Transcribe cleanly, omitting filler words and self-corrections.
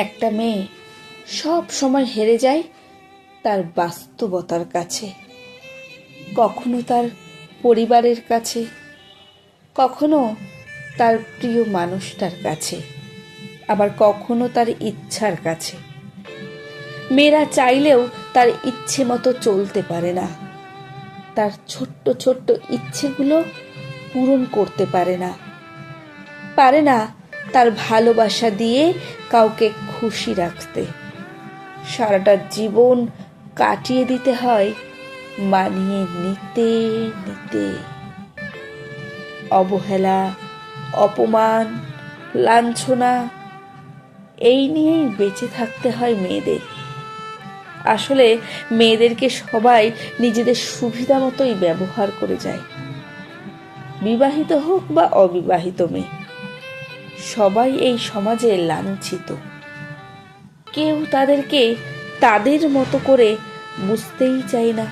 একটা মেয়ে সব সময় হেরে যায় তার বাস্তবতার কাছে, কখনো তার পরিবারের কাছে, কখনো তার প্রিয় মানুষটার কাছে, আবার কখনো তার ইচ্ছার কাছে। মেয়েরা চাইলেও তার ইচ্ছে মতো চলতে পারে না, তার ছোট্ট ছোট্ট ইচ্ছেগুলো পূরণ করতে পারে না, পারে না তার ভালোবাসা দিয়ে কাউকে খুশি রাখতে। সারাটা জীবন কাটিয়ে দিতে হয় মানিয়ে নিতে নিতে। অবহেলা, অপমান, লাঞ্ছনা এই নিয়েই বেঁচে থাকতে হয় মেয়েদের। আসলে মেয়েদেরকে সবাই নিজেদের সুবিধা মতোই ব্যবহার করে যায়। বিবাহিত হোক বা অবিবাহিত মেয়ে, সবাই এই সমাজে লাঞ্ছিত। কেউ তাদেরকে তাদের মতো করে বুঝতেই চায় না।